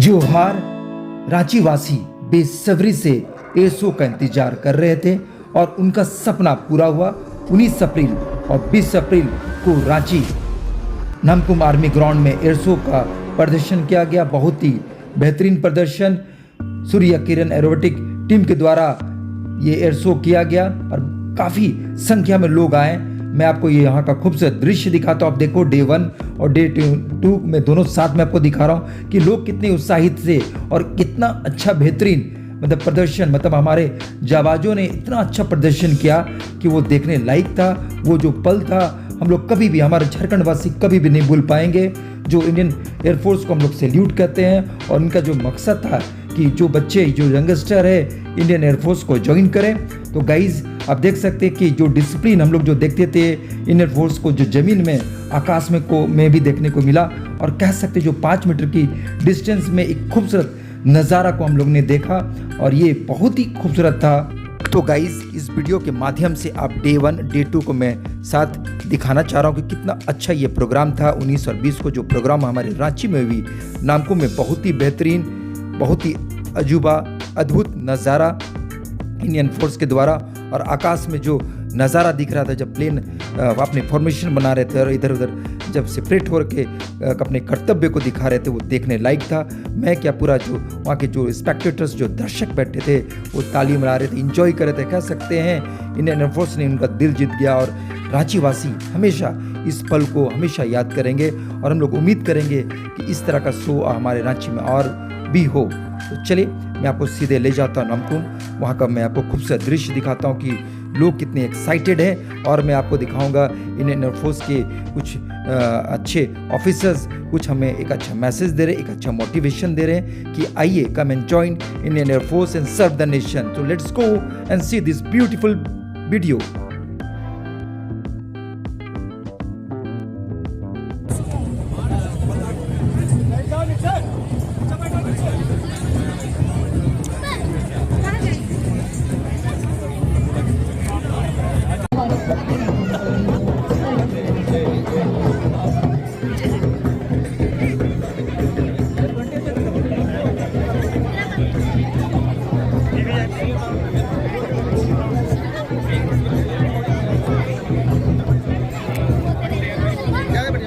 जोहार। रांची वासी बेसब्री से एयर शो का इंतजार कर रहे थे और उनका सपना पूरा हुआ। 19 अप्रैल और 20 अप्रैल को रांची नामकुम आर्मी ग्राउंड में एयर शो का प्रदर्शन किया गया। बहुत ही बेहतरीन प्रदर्शन सूर्य किरण एरोबेटिक टीम के द्वारा ये एयर शो किया गया और काफ़ी संख्या में लोग आए। मैं आपको ये यहाँ का खूबसूरत दृश्य दिखाता हूँ। आप देखो, डे 1 और डे 2 में दोनों साथ में आपको दिखा रहा हूँ कि लोग कितने उत्साहित थे और कितना अच्छा बेहतरीन प्रदर्शन, हमारे जाबाजों ने इतना अच्छा प्रदर्शन किया कि वो देखने लायक था। वो जो पल था हम लोग कभी भी, हमारे झारखंड वासी कभी भी नहीं भूल पाएंगे। जो इंडियन एयरफोर्स को हम लोग सैल्यूट करते हैं और इनका जो मकसद था कि जो बच्चे, जो यंगस्टर है इंडियन एयरफोर्स को ज्वाइन करें। तो गाइज आप देख सकते हैं कि जो डिसिप्लिन हम लोग जो देखते थे इंडियन एयरफोर्स को, जो ज़मीन में आकाश में भी देखने को मिला, और कह सकते जो 5 मीटर की डिस्टेंस में एक खूबसूरत नज़ारा को हम लोग ने देखा और ये बहुत ही खूबसूरत था। तो गाइज इस वीडियो के माध्यम से आप डे 1 डे 2 को मैं साथ दिखाना चाह रहा हूँ कि कितना अच्छा ये प्रोग्राम था। 19 और 20 को जो प्रोग्राम हमारे रांची में भी नामकुम में, बहुत ही बेहतरीन, बहुत ही अजूबा अद्भुत नज़ारा इंडियन फोर्स के द्वारा। और आकाश में जो नज़ारा दिख रहा था जब प्लेन अपने फॉर्मेशन बना रहे थे और इधर उधर जब सेपरेट हो के अपने कर्तव्य को दिखा रहे थे, वो देखने लायक था। मैं क्या, पूरा जो वहाँ के जो स्पेक्टेटर्स, जो दर्शक बैठे थे, वो ताली मरा रहे थे, इंजॉय कर रहे थे। कह सकते हैं इंडियन एयरफोर्स ने उनका दिल जीत गया और रांची वासी हमेशा इस पल को हमेशा याद करेंगे और हम लोग उम्मीद करेंगे कि इस तरह का शो हमारे रांची में और भी हो। तो चलिए मैं आपको सीधे ले जाता हूँ नामकुम। वहाँ का मैं आपको खूबसूरत दृश्य दिखाता हूँ कि लोग कितने एक्साइटेड हैं, और मैं आपको दिखाऊंगा इंडियन एयरफोर्स के कुछ अच्छे ऑफिसर्स कुछ हमें एक अच्छा मैसेज दे रहे हैं, एक अच्छा मोटिवेशन दे रहे हैं कि आइए, come and join Indian air force and serve the nation. तो let's go and see this beautiful video.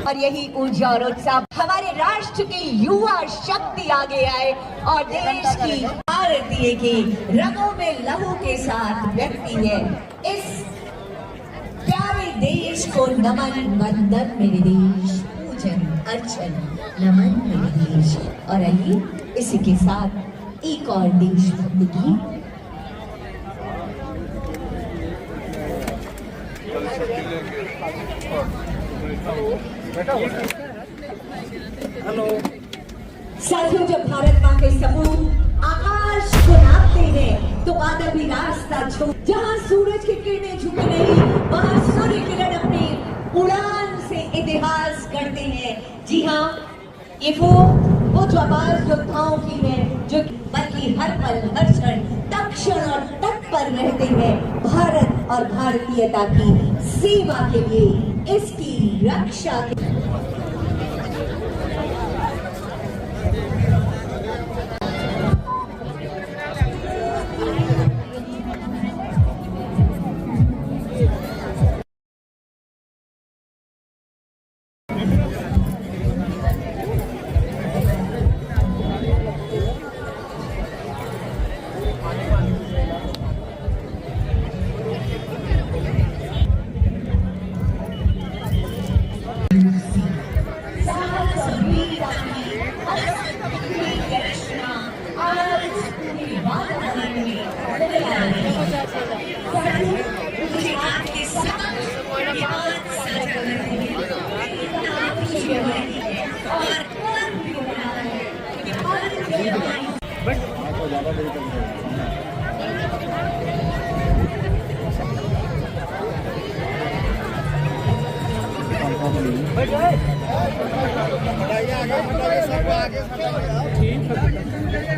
और यही ऊर्जा और उत्साह हमारे राष्ट्र की युवा शक्ति आगे आए और देश की, भारतीय की रगों में लहू के साथ व्यक्ति है। इस प्यारे देश को नमन, वंदन मेरे देश, पूजन अर्चन नमन मेरे देश। और आइए इसी के साथ एक और देशभक्ति गीत। साथियों, जब भारत माँ के सपूत आकाश को नापते हैं तो बादल भी रास्ता छोड़, जहाँ सूरज की किरणें झुकी नहीं, वहाँ सूर्य किरण अपनी उड़ान से इतिहास करते हैं। जी हाँ, ये वो जाबाज योद्धाओं की है जो बल्कि हर पल, हर क्षण, तत्क्षण और तत्पर रहते हैं भारत और भारतीयता की सेवा के लिए, इसकी रक्षा के।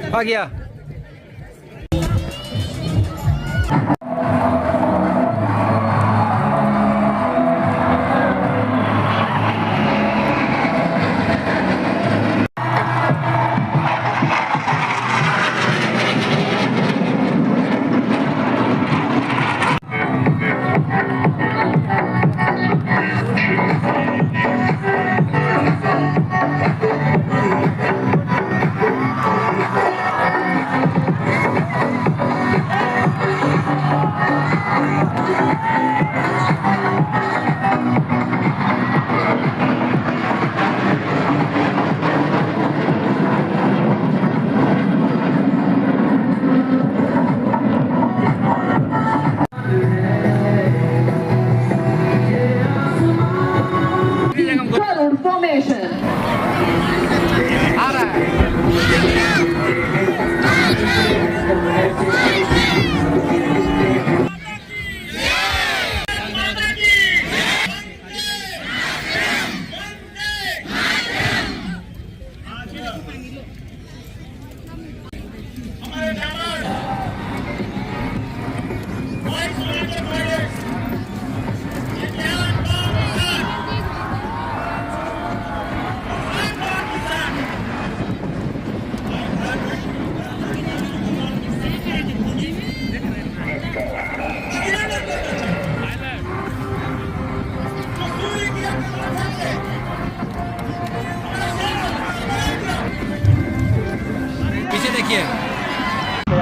आ गया।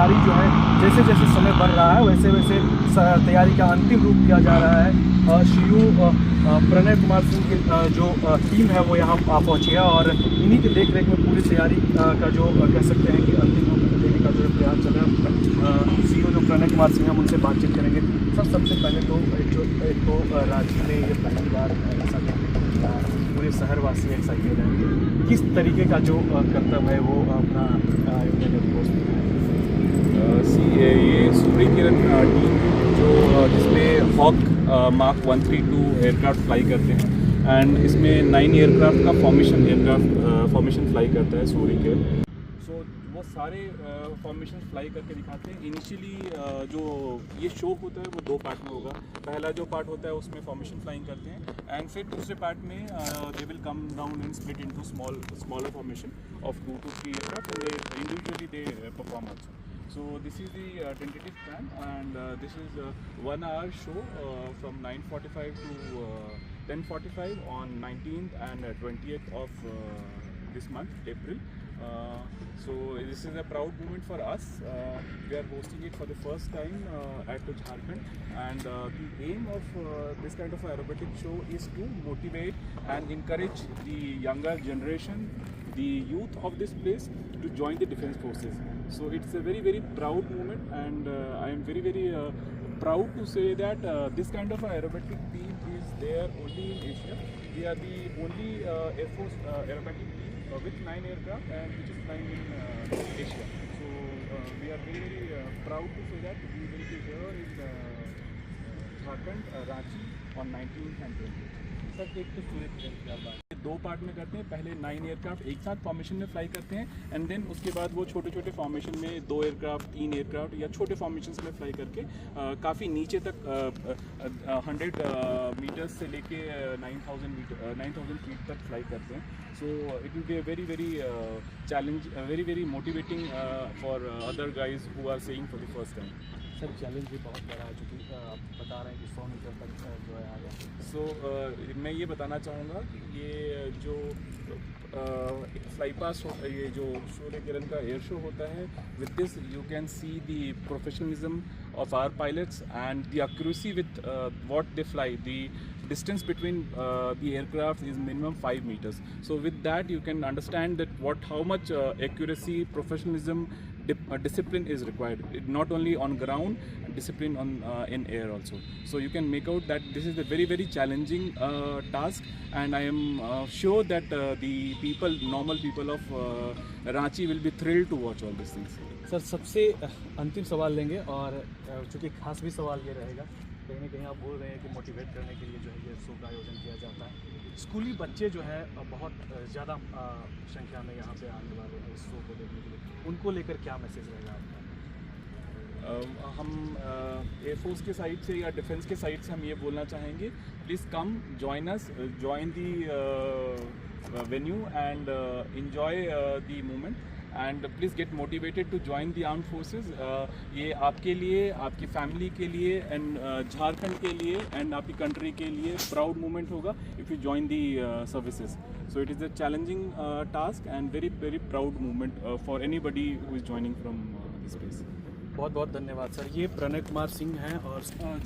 तैयारी जो है जैसे जैसे समय बढ़ रहा है वैसे वैसे तैयारी का अंतिम रूप दिया जा रहा है। सीईओ प्रणय कुमार सिंह की जो टीम है वो यहाँ पहुँची है और इन्हीं के देख रेख में पूरी तैयारी का जो कह सकते हैं कि अंतिम रूप देने का जो प्रयास चल रहा है। सीईओ जो प्रणय कुमार सिंह हम उनसे बातचीत करेंगे। सबसे पहले तो एक तो रांची में ये पहली बार ऐसा पूरे शहरवासी एक्साइटेड हैं, किस तरीके का जो कर्तव्य है वो अपना ये सूर्य किरण टीम जो जिसमें हॉक मार्क 132 एयरक्राफ्ट फ्लाई करते हैं एंड इसमें 9 एयरक्राफ्ट का फॉर्मेशन फ्लाई करता है सूर्य किरण। सो वो सारे फॉर्मेशन फ्लाई करके दिखाते हैं। इनिशियली जो ये शो होता है वो 2 पार्ट में होगा। पहला जो पार्ट होता है उसमें फॉर्मेशन फ्लाइंग करते हैं एंड फिर दूसरे पार्ट में they will come down and split into smaller formation of 2 to 3 aircraft and they individually they perform also. So this is the tentative plan and this is 1 hour show from 9:45 to 10:45 on 19th and 20th of this month, April. So this is a proud moment for us. We are hosting it for the first time at Jharkhand and the aim of this kind of aerobatic show is to motivate and encourage the younger generation, the youth of this place to join the defense forces. So it's a very proud moment and I am very proud to say that this kind of aerobatic team is there only in Asia. We are the only Air Force aerobatic team with 9 aircraft and which is flying in Asia. So we are very proud to say that we will be here in Jharkhand, Ranchi on 19th and 20th. Sir एक तो सूर्य किरण की बात 2 part में करते हैं। पहले 9 aircraft एक साथ फॉर्मेशन में फ्लाई करते हैं एंड देन उसके बाद वो छोटे छोटे फॉर्मेशन में 2 एयरक्राफ्ट 3 एयरक्राफ्ट या छोटे फॉर्मेशन में फ्लाई करके काफ़ी नीचे तक 100 मीटर्स से लेके 9,000 फीट तक फ्लाई करते हैं। So it will be a very challenge very motivating for other guys who are saying for the first time. Sir challenge भी बहुत बड़ा है क्योंकि आप बता रहे हैं कि 100 मीटर तक जो है आ गया। सो मैं ये बताना चाहूँगा ये जो फ्लाई पास ये जो सूर्य किरण का एयर शो होता है with this you can see the professionalism of our pilots and the accuracy with what they fly. The distance between the aircraft is minimum 5 meters. So with that you can understand that how much accuracy, professionalism, discipline is required. Not only on ground, discipline on in air also. So you can make out that this is a very challenging task and I am sure that the normal people of Ranchi will be thrilled to watch all these things. Sir सबसे अंतिम सवाल लेंगे और चूँकि खास भी सवाल ये रहेगा, कहीं ना कहीं आप बोल रहे हैं कि मोटिवेट करने के लिए जो है ये शो का आयोजन किया जाता है। स्कूली बच्चे जो है बहुत ज़्यादा संख्या में यहाँ पे आने वाले हैं इस शो को देखने के लिए, उनको लेकर क्या मैसेज रहेगा आपका? हम एयरफोर्स के साइड से या डिफेंस के साइड से हम ये बोलना चाहेंगे, please come join us, join the venue and enjoy the moment and please get motivated to join the armed forces. ये आपके लिए, आपकी फैमिली के लिए एंड झारखंड के लिए एंड आपकी कंट्री के लिए प्राउड मोमेंट होगा if you join the services. So it is a challenging task and very proud moment for anybody who is joining from this place. बहुत बहुत धन्यवाद सर। ये प्रणय कुमार सिंह हैं और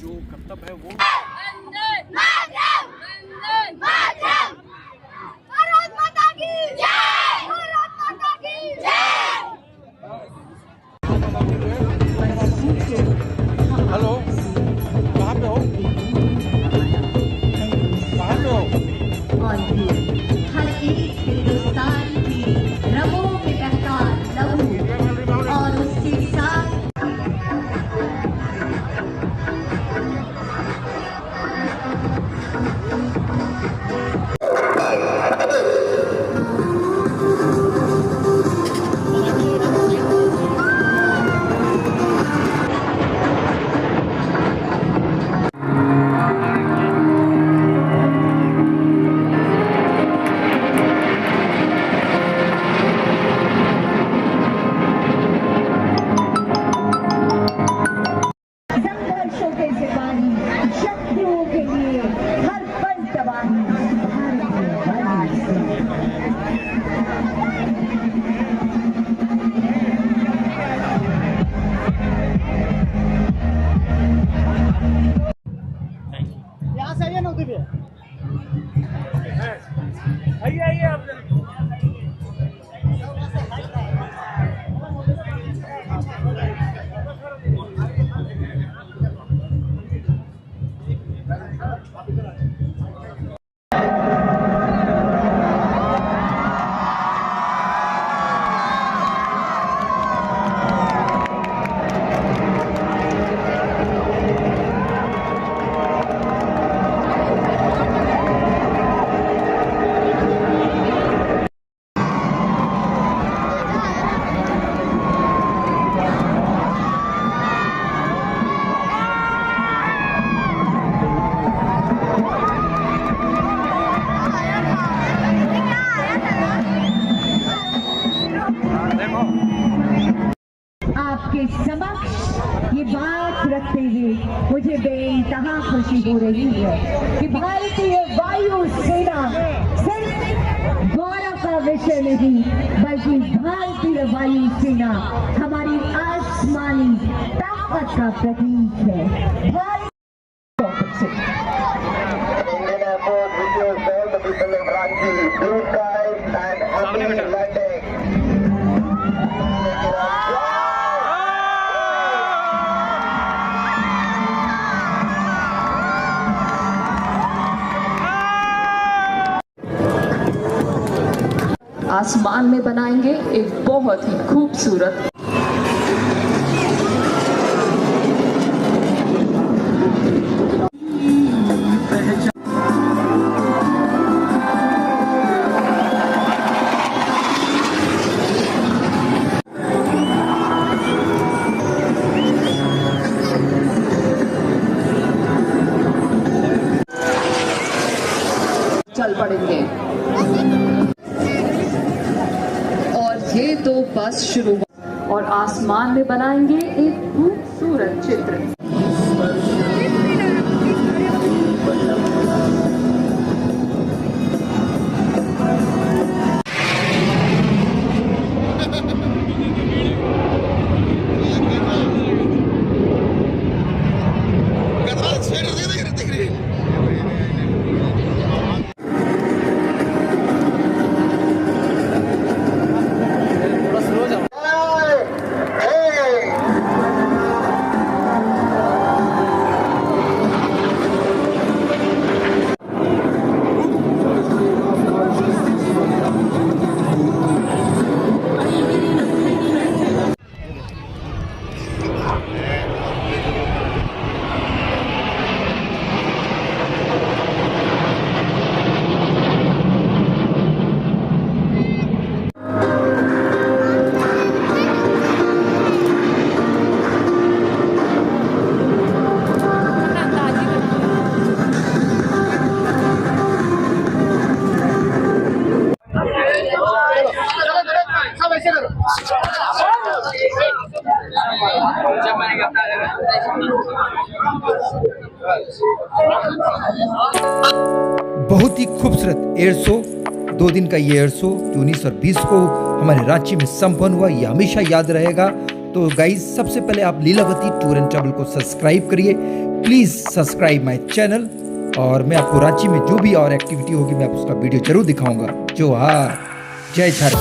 जो कर्तव्य है वो भारत माता की जय, भारत माता की जय। हेलो, कहाँ पे हो? कहाँ पे हो? और ये हर एक हिंदुस्तान की रगों में बहता लहू और उसके साथ आपके समक्ष ये बात रखते हुए मुझे बेइंतहा खुशी हो रही है कि भारतीय वायु सेना सिर्फ गौरव का विषय नहीं बल्कि भारतीय वायु सेना हमारी आसमानी ताकत का प्रतीक है। आसमान में बनाएंगे एक बहुत ही खूबसूरत चल पड़ेंगे और ये तो बस शुरू और आसमान में बनाएंगे एक खूबसूरत चित्र। बहुत ही खूबसूरत एयर शो, 2 दिन का ये एयर शो जो 19 और 20 को हमारे रांची में संपन्न हुआ, ये हमेशा याद रहेगा। तो गाइज, सबसे पहले आप लीलावती टूर एंड ट्रैवल को सब्सक्राइब करिए, प्लीज़ सब्सक्राइब माय चैनल। और मैं आपको रांची में जो भी और एक्टिविटी होगी मैं आपको उसका वीडियो जरूर दिखाऊंगा। जोहार, जय झारखंड।